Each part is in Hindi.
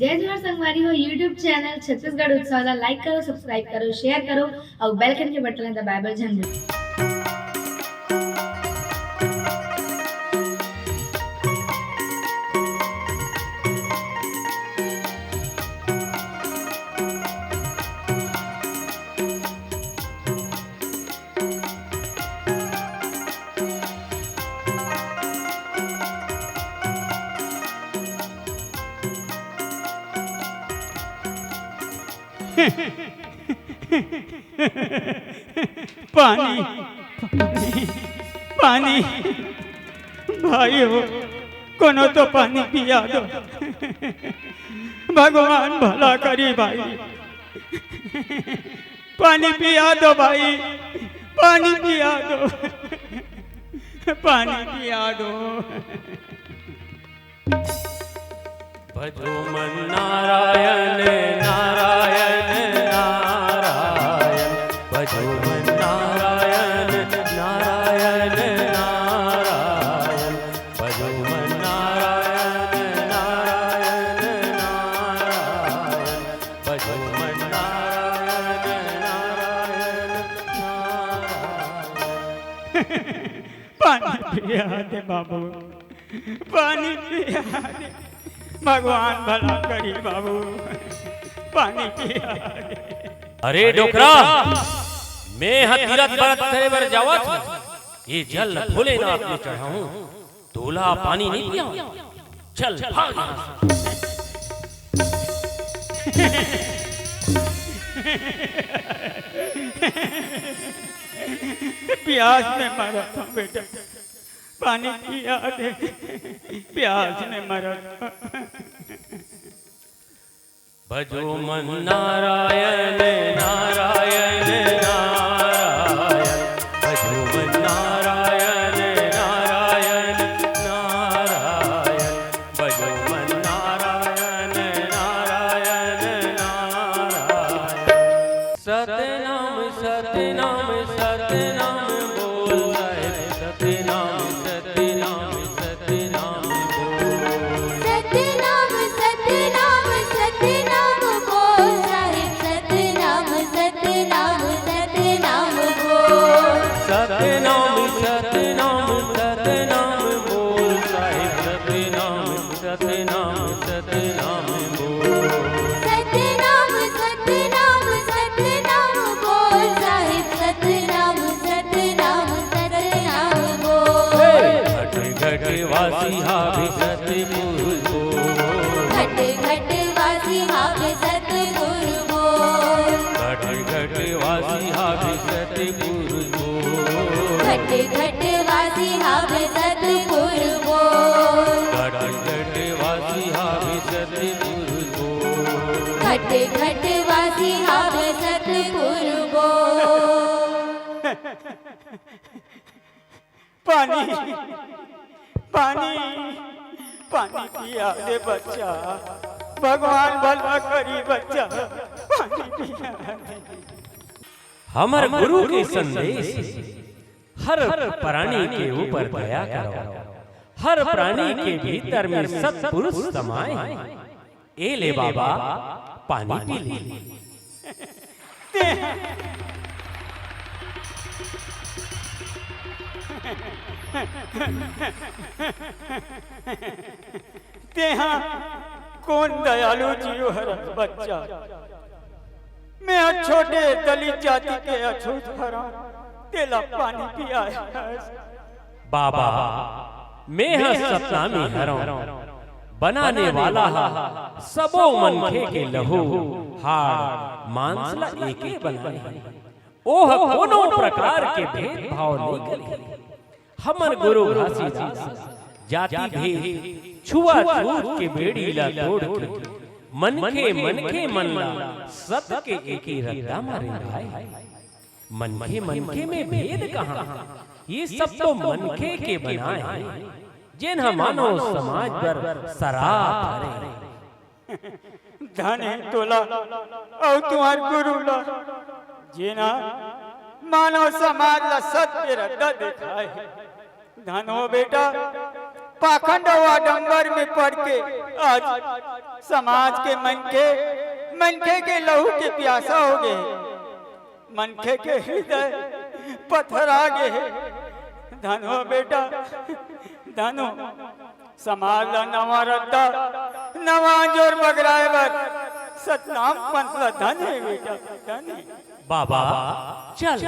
जय जोहार संगवारी हो यूट्यूब चैनल छत्तीसगढ़ उत्सव ला लाइक करो, सब्सक्राइब करो, शेयर करो और बेल आइकन के बटन दबाए बर झन भूलो। पानी पानी भाई हो कोनो तो पानी पिया दो। भगवान भला करी भाई, पानी पिया दो भाई, पानी पिया दो, पानी पिया दो। भजो मन नारायण नारायण नारायण, भजो मन नारायण नारायण नारायण, भजो मन नारायण नारायण नारायण, भजो मन नारायण नारायण नारायण। पानी पिया दे बाबू, पानी पिया दे, भगवान भला करी बाबू, पानी पिया दे। अरे डोकरा, मैं तीरथ व्रत करे बर जावत, ये जल भोलेनाथ ने चढ़ाऊं, तोला पानी नहीं पिया, चल भाग यहाँ से। प्यास में मरा था बेटा, पानी पिया दे, प्यास में मरा था। भजो मन नारायण नारायण नारायण, भजो मन नारायण नारायण नारायण, भजो मन नारायण नारायण नारायण। सतनाम सतनाम सतनाम बोल साहिब, सतनाम सतनाम सतनाम बोल। सतनाम सतनाम सतनाम बोल साहिब, सतनाम सतनाम सतनाम बोल। सतनाम सतनाम सतनाम बोल साहिब, सतनाम सतनाम सतनाम बोल। सतनाम सतनाम सतनाम बोल साहिब, सतनाम सतनाम सतनाम बोल। घट घट वासी हावे सतगुरु बोल, घट घट वासी हावे सतगुरु बोल। घट घट वासी हावे सतगुरु बोल, घट घट वासी हावे सतगुरु बोल। घट घट वासी हावे सतगुरु बोल। घट घट वासी हावे सतगुरु बोल। पानी पानी पानी पिया दे बच्चा, भगवान भला करी बच्चा, पानी पिया दे। हमर गुरु के संदेश हर प्राणी के ऊपर दया करो, हर प्राणी के भीतर में सत्पुरुष समाए। ए ले बाबा पानी पी ले। तेहा कौन दयालु जीव हर बच्चा, मैं छोटे दलित जाति के अछूत हरा, तेला पानी पिया। बाबा मैं सपना में हरों, बनाने वाला सबो मनखे के लहू हाड़ मांसला एके बनाए। ओह कोनो प्रकार के भेदभाव नहीं करे। हमर गुरु घासीदास जाति भेद छुआछूत के बेड़ी ला तोड़ के मनखे मन ला सत के एक ही रद्दा मारे भाई। मनखे में भेद कहाँ, ये सब तो मनखे के बनाए हैं, जिन मानो समाज पर सराप हरे। धने तोला और तुम्हार गुरु ला, जिना मानव समाज ला सत्य रद्दा दिखाए। धनो बेटा पाखंड व आडंबर में पड़ के आज समाज के मनखे के लहू के प्यासा हो गए, मनखे के हृदय पत्थरा गए। धनो बेटा धनो, समाज ला नवा रद्दा नवा जोर बगराए बर सतनाम पंथ ला धन है बेटा, धन है। बाबा चल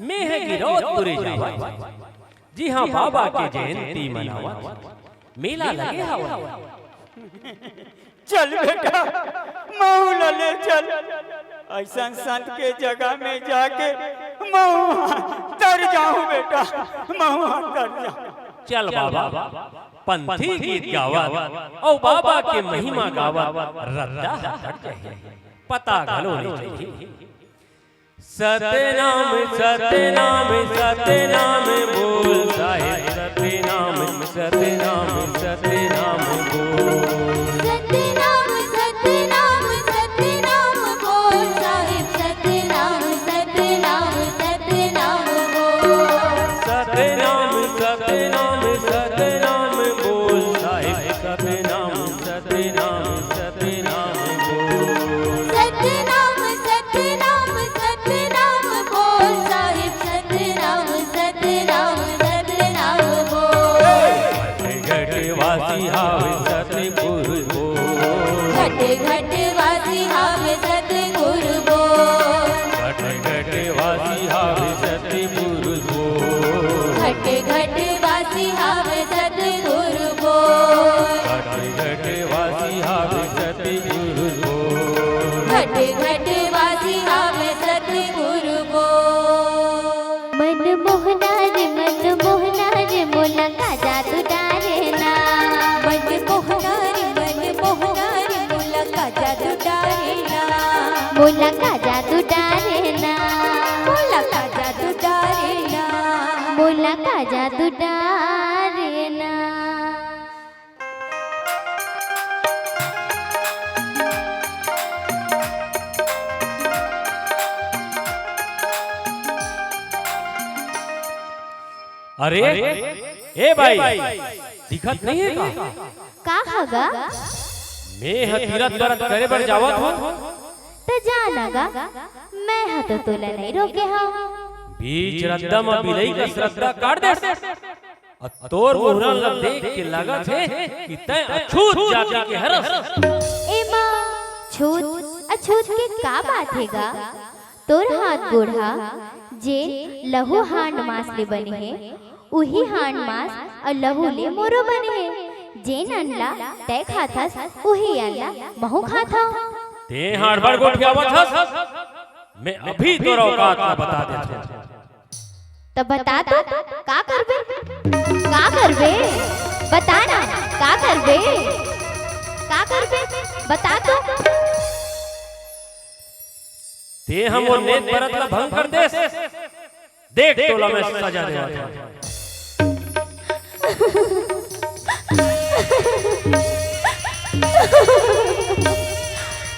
मैं है गिरौदपुरी जावा। जी हाँ बाबा के जयंती मनावा, मेला लगे हवा। चल बेटा मऊ ले चल, ऐसा संत के जगह में जाके मऊ तर जाऊं बेटा, मऊ तर जाऊं। चल बाबा पंथी गीत गावा और बाबा के महिमा गावा, रद्दा हट जाए पता गलो नहीं चाहिए। सतनाम सतनाम सतनाम बोल साहिब, सतनाम सतनाम सतनाम बोल। सतनाम सतनाम सतनाम बोल साहिब, सतनाम सतनाम सतनाम बोल। सतनाम सतनाम सतनाम बोल साहिब, सतनाम सतनाम सतनाम बोल। सतनाम सतनाम सतनाम बोल साहिब, सतनाम सतनाम सतनाम बोल। घट वासी हावे सतपुर बोल, घट घट वासी हावे सतगुरु बोल। घट घट वासी हावे सतपुर बोल, घट घट वासी हावे सतगुरु बोल। घट घट वासी हावे सतपुर बोल। घट घट वासी हावे सतगुरु बोल। मन मोहना रे मोला का जादू डारे ना। मन मोहना रे मोला का जादू डारे ना। मोला का जादू डारे ना। मोला का जादू डारे ना। मोला का जादू डारे ना। अरे ए भाई दिखत नहीं है का हगा मैं तीरथ व्रत करे बर जावत हूँ। तो जानागा, मैं तो तोला नहीं रोके हाँ। बीच रद्दा में बिलई का श्रद्धा काट दे, तोर मुहरा लग देख के लागत है कि तय अछूत जाति के हरस। ए माँ छूत अछूत के का बात हैगा। तोर हाथ गोढ़ा जे लहू हांड मास ले बने है, उही हांड मास और लहू ले मोरो बने है। जे नंडला तय खाथस, उही अल्ला महू खाता। ते हाड़बड़ गोठियावत हस, मैं अभी तोरा औकात का बता देता हूँ। तो बता तो का करबे, का करबे बता ना, का करबे, का करबे बता तो। ते हम वो नेत व्रत ला भंग कर दे, देख तोला मैं सजा देवा।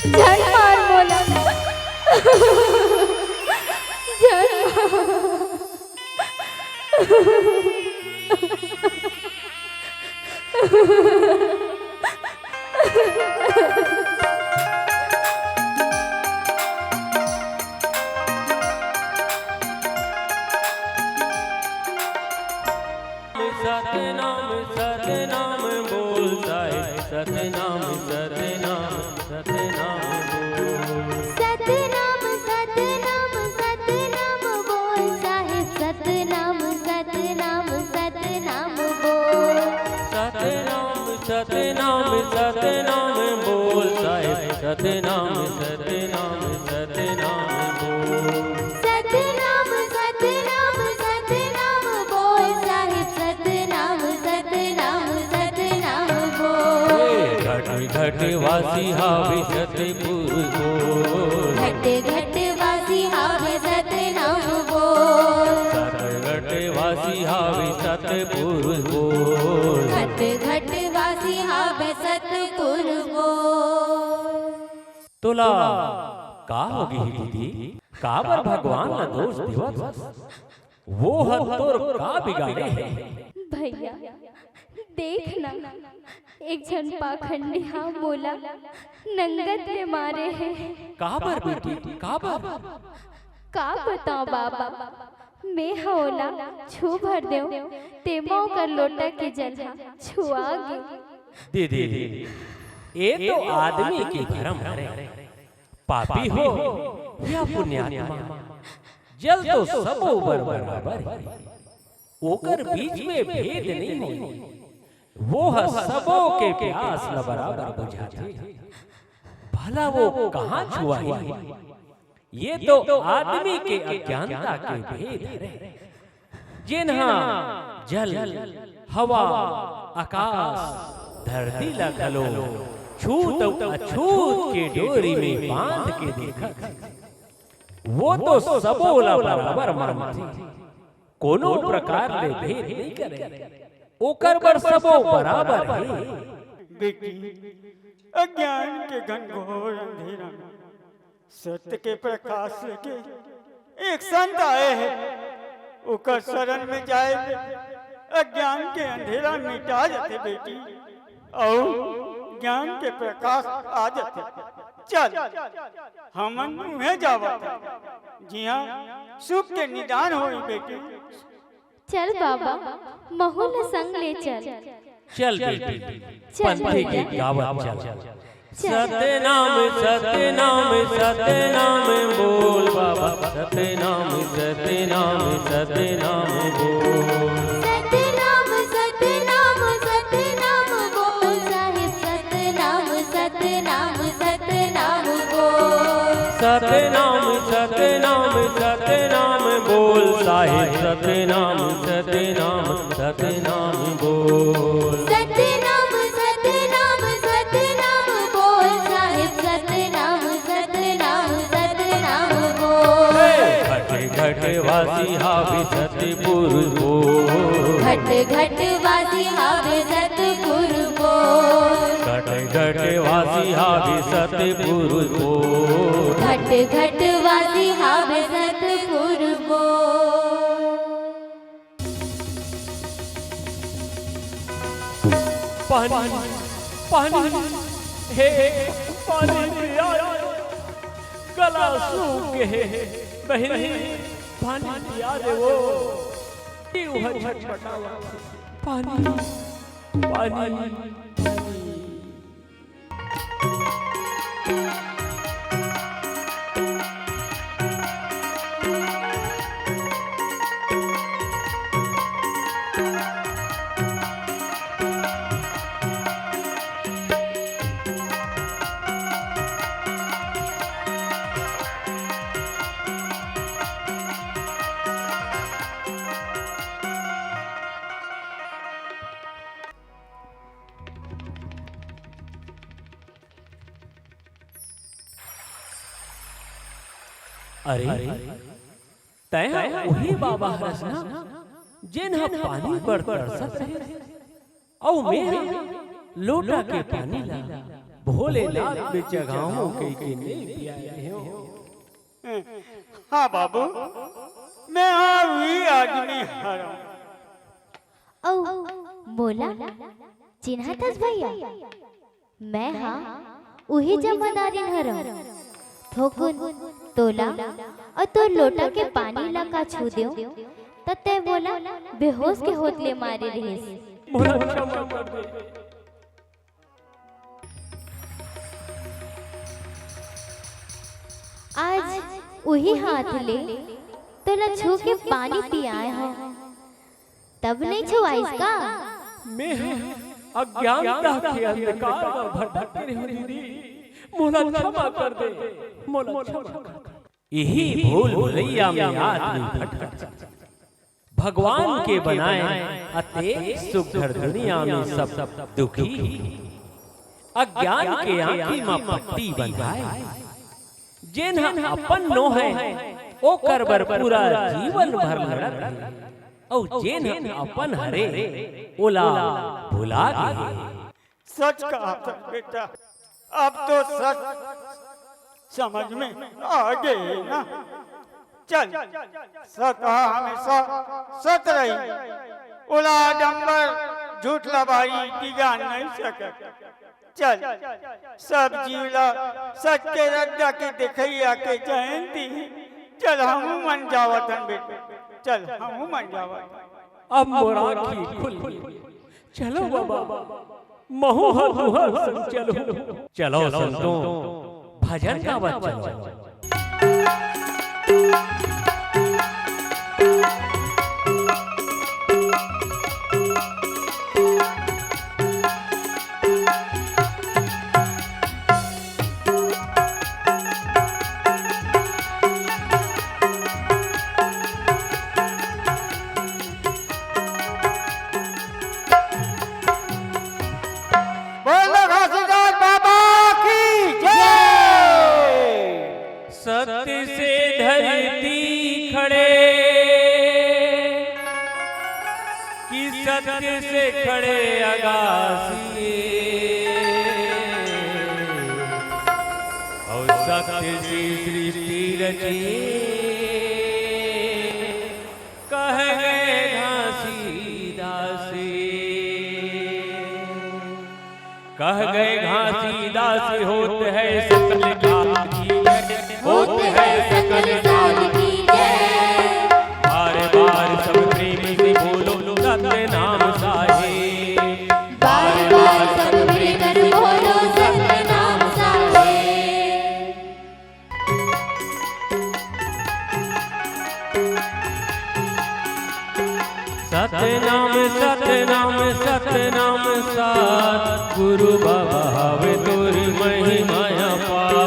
झड़ मार बोला, सतनाम सतनाम बोल साहिब, सतनाम सतनाम सतनाम बोल। सतनाम सतनाम सतनाम बोल साहिब, सतनाम सतनाम सतनाम बोल। सतनाम सतनाम सतनाम बोल साहिब, सतनाम सतनाम सतनाम बोल। सतनाम सतनाम सतनाम बोल साहिब, सतनाम सतनाम सतनाम बोल। घट घट वासी हावे सतपुर बोल, घट घट वासी हावे सतनाम बोल। घट वासी हावे सतपुर बोल। घट घट वासी हावे सतपुर बोल। तोला का होगी दीदी, का बर भगवान ना दोष देवत, वो हद तोर का बिगाड़े है। भैया देखना एक जन पाखंडी हाँ बोला नंगत में मारे हैं। कहाँ पर बेटी, कहाँ पर? का बताओ बाबा, मैं होला छू भर दे ते मो कर लोटा के जल छुआगे। दीदी ये तो आदमी की भरम है, पापी हो या पुण्यात्मा, जल तो सबो बराबर है, ओकर बीच में भेद नहीं है, वो सबो के प्यास ल बराबर बुझाते, भला वो कहाँ छुआ है? ये तो आदमी के अज्ञानता के भेद है, जिन्हा जल हवा आकाश धरती लगलो छूत अछूत के डोरी में बांध के देखा, वो तो सबोला बराबर मानते, कोनो प्रकार ले भेद नहीं करे, ओकर बर सबो बराबर है। बेटी अज्ञान के घनघोर अंधेरा में सत्य के प्रकाश लेके एक संत आए हैं, ओकर शरण में जाए अज्ञान के अंधेरा मिटा जाते बेटी, और ज्ञान के प्रकाश आ जाते। चल हमन उन्हें जावत जी हाँ, सुख के निदान होई बेटी। चल बाबा महुल संग ले चल। चल बेटी पंथी के गावत चल। सतनाम सतनाम सतनाम बोल बाबा, सतनाम सतनाम सतनाम बोल, सतनाम सतनाम सतनाम बोल साहिब, सतनाम सतनाम सतनाम बोल, सतनाम सतनाम सतनाम बोल साहिब, सतनाम सतनाम सतनाम बोल, सतनाम सतनाम सतनाम बोल साहिब, सतनाम सतनाम सतनाम बोल, घट घट वासी हावे सतपुर बोल, घट घट वासी हावे सतपुर बोल, घट घट वासी हावे सतपुर बोल, घट घट वासी हावे सतपुर बोल। पानी पानी हे पानी पिया, गला सूख गए, बहनी पानी पिया दे, वो छटपटावा, पानी पानी। अरे तय वही बाबा हरसना जिन हम पानी पर तरसत रहे, औ मैं लोटा के पानी ला भोलेनाथ बिच जगाओं के नहीं पियाए हो। हाँ बाबू, मैं वही आदमी हरा। ओ बोला चिन्हतस भैया, मैं हाँ वही जमादारिन हरा, थोकुन तोला और तो लोटा के पानी ला का छू दियो, तते बोला बेहोश के होतले मारे रहे। मोला क्षमा कर दे। आज वही हाथ ले तोला छू के पानी पियाए हो, तब नहीं छुआइस का? मैं अज्ञानता के अंधकार में भटक रही हूं दीदी, मोला क्षमा कर दे, मोला क्षमा कर दे। यही भूल भुलैया में आदमी भटक, भगवान के बनाए अते सुघर दुनिया में सब दुखी, अज्ञान के आंखी में पट्टी बंधाए, जिन अपन नो है ओ करबर पूरा जीवन भर भरत, और जिन अपन हरे ओला भुला गए। सच कहा था बेटा, अब तो सच समझ में आ गए ना। चल सत हमेशा सत रही, उला डंबर झूठ लबाई बिगाड़ नहीं सके। चल सब जीवला सच के रद्दा के दिखैया के जयंती। चल हमू मन जावतन बेटे, चल हमू मन जावत। अब मोराखी खुल चलो बाबा महू हर संग चलो। चलो संतों भजन गावत चलो। सत्य से धरती खड़े कि सत्य से खड़े अगासी और सत्य से सृष्टि रची कह गए घासीदासी। कह गए घासीदासी होते है सकल होते हैं सकल साल की जय। बार बार सब प्रेमी से बोलो सत्य नाम साहे। बार बार सब मिलकर बोलो सत्य नाम साहे। सतनाम सतनाम सतनाम साथ गुरु बाबा हवे तोर महिमा अपार।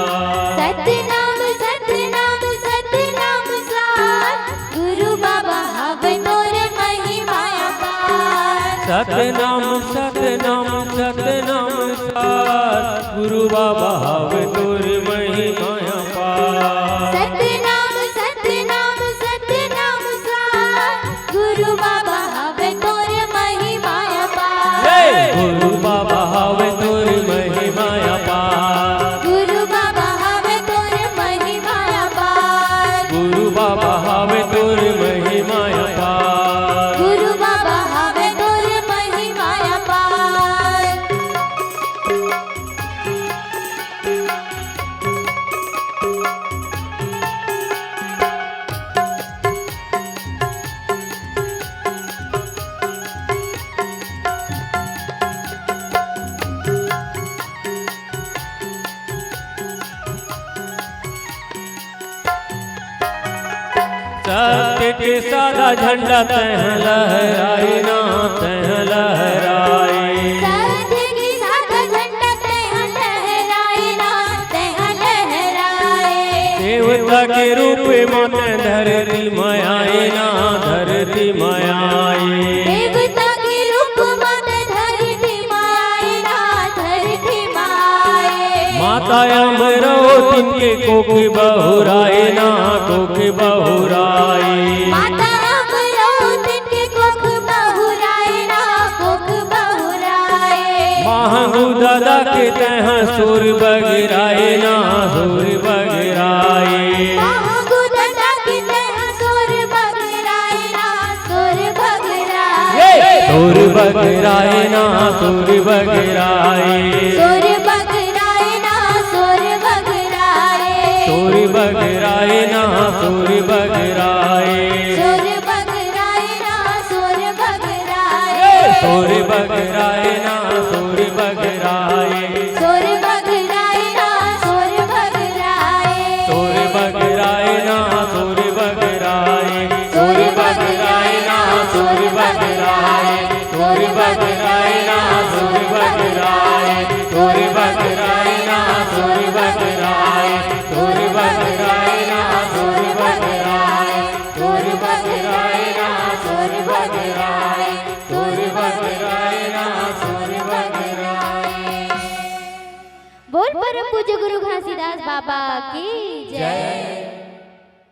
सतनाम सतनाम सतनाम साथ गुरु बाबा हवे तोर महिमा अपार। सतनाम सतनाम सतनाम साथ गुरु बाबा हवे तोर महिमा अपार। सतनाम सतनाम सतनाम साथ गुरु बाबा हवे तोर महिमा अपार। गुरु बाबा हवे तोर महिमा अपार। गुरु बाबा हवे तोर महिमा अपार। गुरु बाबा हवे तोर महिमा अपार। गुरु बाबा हवे तोर महिमा अपार। सत्य के सादा झंडा तह लहराए ना तह लहराए। सत्य के सादा झंडा तह लहराए ना तह लहराए। देवता के रूप में धरती मायाए ना धरती मायाए। देवता के रूप में धरती मायाए ना धरती मायाए। माता अमरो तिनके कोख बहुराए ना कोख बहुराए। माता अमरो तिनके कोख बहुराए ना कोख बहुराए। महंगू दादा के तह सुर बगराए ना सुर बगराए। महंगू दादा के तह सुर बगराए ना सुर बगराए। सुर बगराए ना सुर बगराए। सुर बगराए ना सुर बगराए। सुर बगराए ना सुर बगराए। सुर बगराए ना सुर बगराए। सुर बगराए ना सुर बगराए। सुर बगराए ना सुर बगराए। सुर बगराए ना सुर बगराए। सुर बगराए ना सुर बगराए। सुर बगराए ना सुर बगराए। सुर बगराए ना सुर बगराए। सुर बगराए ना सुर बगराए। सुर बगराए ना सुर बगराए। सुर बगराए ना सुर बगराए। बोल परम पूज्य गुरु घासीदास बाबा की जय।